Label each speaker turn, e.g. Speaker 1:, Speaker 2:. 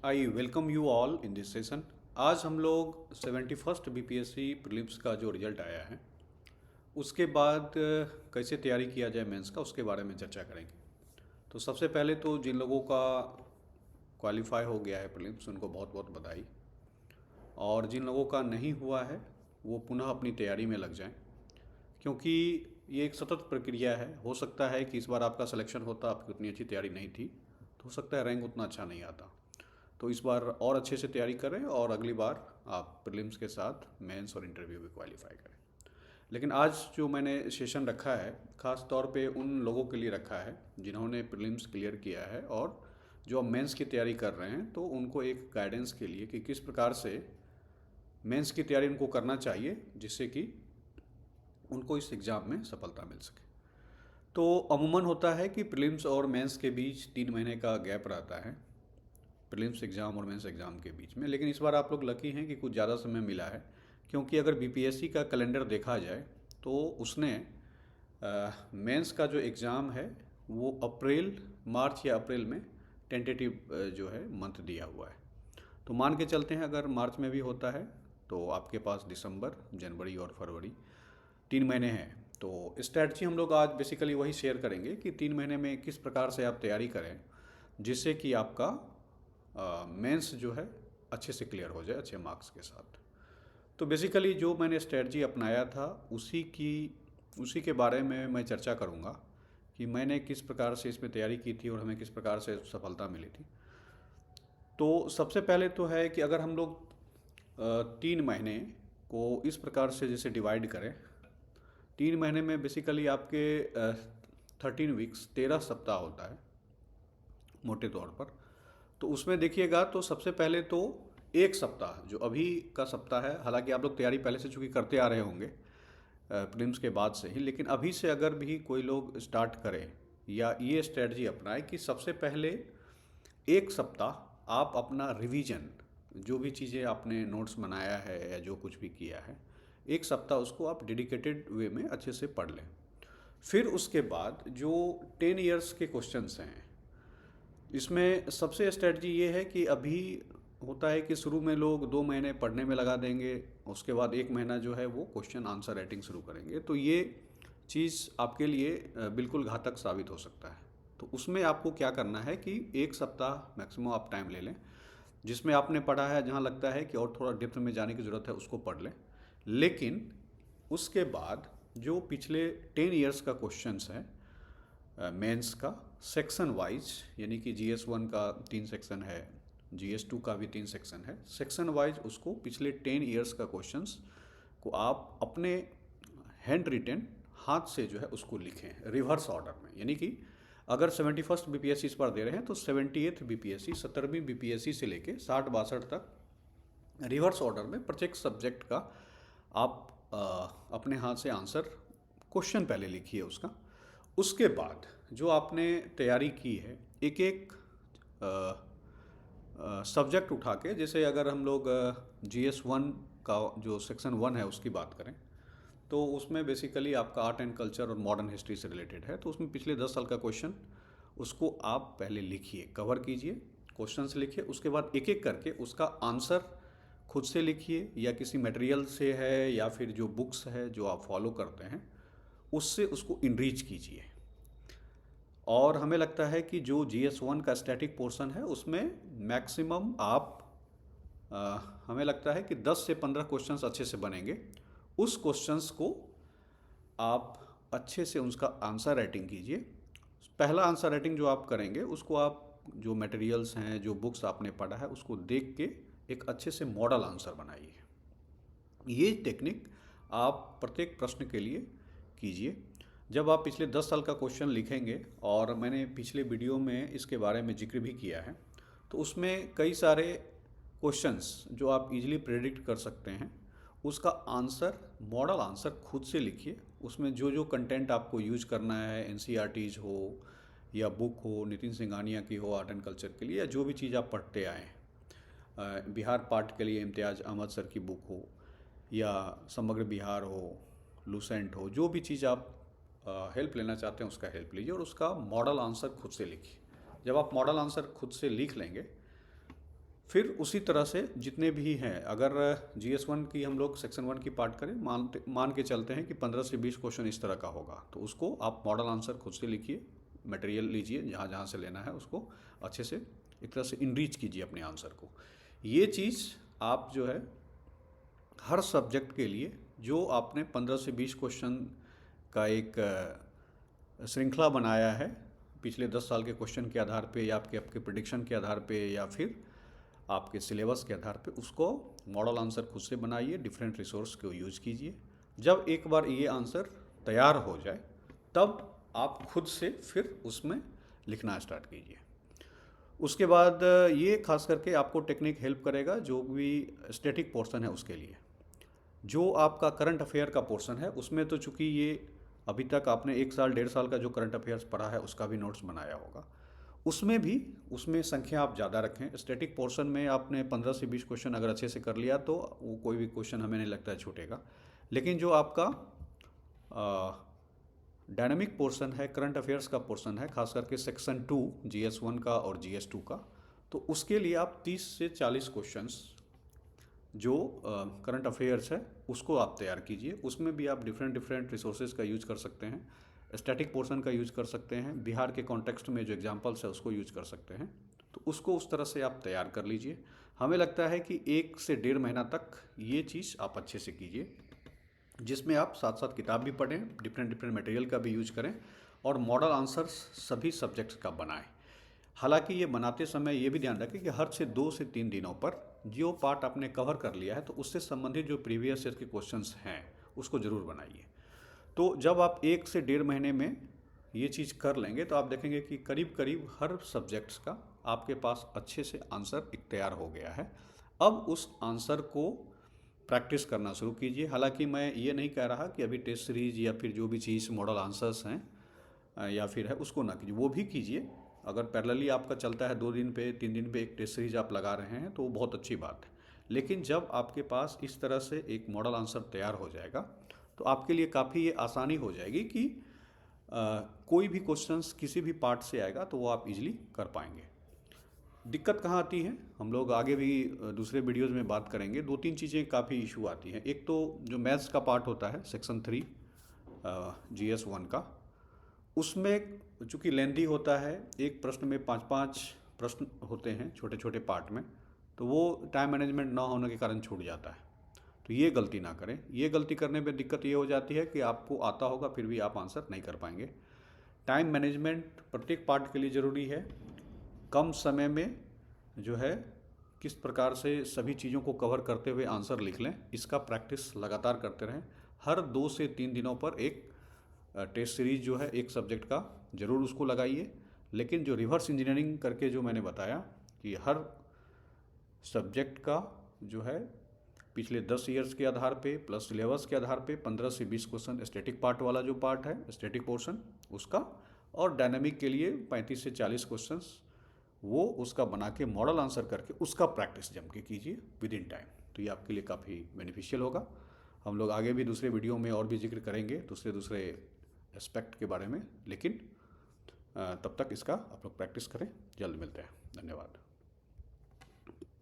Speaker 1: I welcome you all in this session. आज हम लोग 71st बीपीएससी प्रीलिम्स का जो रिजल्ट आया है उसके बाद कैसे तैयारी किया जाए मेंस का, उसके बारे में चर्चा करेंगे। तो सबसे पहले तो जिन लोगों का क्वालिफाई हो गया है प्रीलिम्स उनको बहुत बहुत बधाई, और जिन लोगों का नहीं हुआ है वो पुनः अपनी तैयारी में लग जाएं, क्योंकि ये एक सतत प्रक्रिया है। हो सकता है कि इस बार आपका सिलेक्शन होता, आपकी उतनी अच्छी तैयारी नहीं थी, तो हो सकता है रैंक उतना अच्छा नहीं आता। तो इस बार और अच्छे से तैयारी करें और अगली बार आप प्रीलिम्स के साथ मेंस और इंटरव्यू भी क्वालिफाई करें। लेकिन आज जो मैंने सेशन रखा है ख़ास तौर पे उन लोगों के लिए रखा है जिन्होंने प्रीलिम्स क्लियर किया है और जो अब मेंस की तैयारी कर रहे हैं, तो उनको एक गाइडेंस के लिए कि किस प्रकार से मेंस की तैयारी उनको करना चाहिए जिससे कि उनको इस एग्ज़ाम में सफलता मिल सके। तो अमूमन होता है कि प्रीलिम्स और मेंस के बीच 3 महीने का गैप रहता है, प्रीलिम्स एग्ज़ाम और मेंस एग्ज़ाम के बीच में। लेकिन इस बार आप लोग लकी हैं कि कुछ ज़्यादा समय मिला है, क्योंकि अगर बीपीएससी का कैलेंडर देखा जाए तो उसने मेंस का जो एग्ज़ाम है वो अप्रैल, मार्च या अप्रैल में टेंटेटिव जो है मंथ दिया हुआ है। तो मान के चलते हैं अगर मार्च में भी होता है तो आपके पास दिसंबर, जनवरी और फरवरी 3 महीने हैं। तो स्ट्रैटी हम लोग आज बेसिकली वही शेयर करेंगे कि 3 महीने में किस प्रकार से आप तैयारी करें जिससे कि आपका मेंस जो है अच्छे से क्लियर हो जाए अच्छे मार्क्स के साथ। तो बेसिकली जो मैंने स्ट्रेटजी अपनाया था उसी के बारे में मैं चर्चा करूँगा कि मैंने किस प्रकार से इसमें तैयारी की थी और हमें किस प्रकार से सफलता मिली थी। तो सबसे पहले तो है कि अगर हम लोग 3 महीने को इस प्रकार से जैसे डिवाइड करें, 3 महीने में बेसिकली आपके 13 वीक्स, 13 सप्ताह होता है मोटे तौर पर। तो उसमें देखिएगा तो सबसे पहले तो एक सप्ताह जो अभी का सप्ताह है, हालांकि आप लोग तैयारी पहले से चूँकि करते आ रहे होंगे प्रीलिम्स के बाद से ही, लेकिन अभी से अगर भी कोई लोग स्टार्ट करें या ये स्ट्रेटजी अपनाएं कि सबसे पहले एक सप्ताह आप अपना रिवीजन, जो भी चीज़ें आपने नोट्स बनाया है या जो कुछ भी किया है, एक सप्ताह उसको आप डेडिकेटेड वे में अच्छे से पढ़ लें। फिर उसके बाद जो 10 इयर्स के क्वेश्चंस हैं, इसमें सबसे स्ट्रेटजी ये है कि अभी होता है कि शुरू में लोग 2 महीने पढ़ने में लगा देंगे, उसके बाद 1 महीना जो है वो क्वेश्चन आंसर राइटिंग शुरू करेंगे। तो ये चीज़ आपके लिए बिल्कुल घातक साबित हो सकता है। तो उसमें आपको क्या करना है कि एक सप्ताह मैक्सिमम आप टाइम ले लें, जिसमें आपने पढ़ा है जहाँ लगता है कि और थोड़ा डेप्थ में जाने की ज़रूरत है उसको पढ़ लें। लेकिन उसके बाद जो पिछले 10 इयर्स का क्वेश्चंस है मेंस का, सेक्शन वाइज, यानी कि GS1 का 3 सेक्शन है, GS2 का भी 3 सेक्शन है, सेक्शन वाइज उसको पिछले 10 इयर्स का क्वेश्चंस को आप अपने हैंड रिटेन हाथ से जो है उसको लिखें रिवर्स ऑर्डर में। यानी कि अगर 71st बीपीएससी इस बार दे रहे हैं तो 78th बीपीएससी, 70वीं बीपीएससी से लेके 60-62 तक रिवर्स ऑर्डर में प्रत्येक सब्जेक्ट का आप अपने हाथ से आंसर क्वेश्चन पहले लिखिए उसका। उसके बाद जो आपने तैयारी की है एक एक सब्जेक्ट उठा के, जैसे अगर हम लोग GS1 का जो सेक्शन 1 है उसकी बात करें तो उसमें बेसिकली आपका आर्ट एंड कल्चर और मॉडर्न हिस्ट्री से रिलेटेड है। तो उसमें पिछले 10 साल का क्वेश्चन उसको आप पहले लिखिए, कवर कीजिए, क्वेश्चंस लिखिए, उसके बाद एक एक करके उसका आंसर खुद से लिखिए या किसी मटेरियल से है या फिर जो बुक्स है जो आप फॉलो करते हैं उससे उसको इनरीच कीजिए। और हमें लगता है कि जो GS1 का स्टैटिक पोर्शन है उसमें मैक्सिमम आप हमें लगता है कि 10 से 15 क्वेश्चंस अच्छे से बनेंगे। उस क्वेश्चंस को आप अच्छे से उसका आंसर राइटिंग कीजिए। पहला आंसर राइटिंग जो आप करेंगे उसको आप जो मटेरियल्स हैं, जो बुक्स आपने पढ़ा है उसको देख के एक अच्छे से मॉडल आंसर बनाइए। ये टेक्निक आप प्रत्येक प्रश्न के लिए कीजिए। जब आप पिछले 10 साल का क्वेश्चन लिखेंगे, और मैंने पिछले वीडियो में इसके बारे में जिक्र भी किया है, तो उसमें कई सारे क्वेश्चंस जो आप इजीली प्रेडिक्ट कर सकते हैं उसका आंसर, मॉडल आंसर खुद से लिखिए। उसमें जो जो कंटेंट आपको यूज करना है, NCERTs हो या बुक हो, नितिन सिंघानिया की हो आर्ट एंड कल्चर के लिए, या जो भी चीज़ आप पढ़ते आए हैं, बिहार पार्ट के लिए इम्तियाज़ अहमद सर की बुक हो या समग्र बिहार हो, लूसेंट हो, जो भी चीज़ आप हेल्प लेना चाहते हैं उसका हेल्प लीजिए और उसका मॉडल आंसर खुद से लिखिए। जब आप मॉडल आंसर खुद से लिख लेंगे फिर उसी तरह से जितने भी हैं, अगर GS1 की हम लोग सेक्शन 1 की पार्ट करें, मान के चलते हैं कि 15 से 20 क्वेश्चन इस तरह का होगा, तो उसको आप मॉडल आंसर खुद से लिखिए, मटेरियल लीजिए जहाँ जहाँ से लेना है, उसको अच्छे से एक तरह से इनरीच कीजिए अपने आंसर को। ये चीज़ आप जो है हर सब्जेक्ट के लिए जो आपने 15 से 20 क्वेश्चन का एक श्रृंखला बनाया है पिछले 10 साल के क्वेश्चन के आधार पे, या आपके आपके प्रिडिक्शन के आधार पे, या फिर आपके सिलेबस के आधार पे, उसको मॉडल आंसर खुद से बनाइए, डिफरेंट रिसोर्स को यूज कीजिए। जब एक बार ये आंसर तैयार हो जाए तब आप खुद से फिर उसमें लिखना स्टार्ट कीजिए। उसके बाद ये खास करके आपको टेक्निक हेल्प करेगा जो भी स्टैटिक पोर्शन है उसके लिए। जो आपका करंट अफेयर का पोर्शन है उसमें तो चूंकि ये अभी तक आपने 1 साल 1.5 साल का जो करंट अफेयर्स पढ़ा है उसका भी नोट्स बनाया होगा, उसमें संख्या आप ज़्यादा रखें। स्टैटिक पोर्शन में आपने 15 से 20 क्वेश्चन अगर अच्छे से कर लिया तो वो कोई भी क्वेश्चन हमें नहीं लगता है छूटेगा। लेकिन जो आपका डायनामिक पोर्शन है, करंट अफेयर्स का पोर्शन है, खास करके सेक्शन 2 GS1 का और GS2 का, तो उसके लिए आप 30 से 40 क्वेश्चंस जो करंट अफेयर्स है उसको आप तैयार कीजिए। उसमें भी आप डिफरेंट रिसोर्सेज का यूज कर सकते हैं, स्टैटिक पोर्शन का यूज कर सकते हैं, बिहार के कॉन्टेक्स्ट में जो एग्जांपल्स है उसको यूज कर सकते हैं। तो उसको उस तरह से आप तैयार कर लीजिए। हमें लगता है कि 1 से 1.5 महीना तक ये चीज़ आप अच्छे से कीजिए, जिसमें आप साथ साथ किताब भी पढ़ें, डिफरेंट मटेरियल का भी यूज करें, और मॉडल आंसर्स सभी सब्जेक्ट्स का बनाएं। हालांकि ये बनाते समय ये भी ध्यान रखें कि हर से 2 से 3 दिनों पर जो पार्ट आपने कवर कर लिया है तो उससे संबंधित जो प्रीवियस ईयर के क्वेश्चंस हैं उसको ज़रूर बनाइए। तो जब आप 1 से 1.5 महीने में ये चीज़ कर लेंगे तो आप देखेंगे कि करीब करीब हर सब्जेक्ट्स का आपके पास अच्छे से आंसर एक तैयार हो गया है। अब उस आंसर को प्रैक्टिस करना शुरू कीजिए। हालांकि मैं ये नहीं कह रहा कि अभी टेस्ट सीरीज या फिर जो भी चीज़ मॉडल आंसर्स हैं या फिर है उसको ना कीजिए, वो भी कीजिए। अगर पैरेलली आपका चलता है 2 दिन पे 3 दिन पे एक टेस्ट सीरीज आप लगा रहे हैं तो वो बहुत अच्छी बात है। लेकिन जब आपके पास इस तरह से एक मॉडल आंसर तैयार हो जाएगा तो आपके लिए काफ़ी ये आसानी हो जाएगी कि कोई भी क्वेश्चंस किसी भी पार्ट से आएगा तो वो आप इजीली कर पाएंगे। दिक्कत कहाँ आती है हम लोग आगे भी दूसरे वीडियोज़ में बात करेंगे। 2-3 चीज़ें काफ़ी इशू आती हैं। एक तो जो मैथ्स का पार्ट होता है सेक्शन 3 GS1 का, उसमें चूँकि लेंथी होता है, एक प्रश्न में 5-5 प्रश्न होते हैं छोटे छोटे पार्ट में, तो वो टाइम मैनेजमेंट ना होने के कारण छूट जाता है। तो ये गलती ना करें। ये गलती करने पे दिक्कत ये हो जाती है कि आपको आता होगा फिर भी आप आंसर नहीं कर पाएंगे। टाइम मैनेजमेंट प्रत्येक पार्ट के लिए ज़रूरी है। कम समय में जो है किस प्रकार से सभी चीज़ों को कवर करते हुए आंसर लिख लें, इसका प्रैक्टिस लगातार करते रहें। हर 2 से 3 दिनों पर एक टेस्ट सीरीज जो है एक सब्जेक्ट का ज़रूर उसको लगाइए। लेकिन जो रिवर्स इंजीनियरिंग करके जो मैंने बताया कि हर सब्जेक्ट का जो है पिछले 10 ईयर्स के आधार पे प्लस सिलेबस के आधार पे 15 से 20 क्वेश्चन स्टैटिक पार्ट वाला जो पार्ट है स्टैटिक पोर्शन उसका, और डायनामिक के लिए 35 से 40 क्वेश्चंस वो उसका बना के मॉडल आंसर करके उसका प्रैक्टिस जम के कीजिए विद इन टाइम। तो ये आपके लिए काफ़ी बेनिफिशियल होगा। हम लोग आगे भी दूसरे वीडियो में और भी जिक्र करेंगे दूसरे एस्पेक्ट के बारे में, लेकिन तब तक इसका आप लोग प्रैक्टिस करें। जल्द मिलते हैं। धन्यवाद।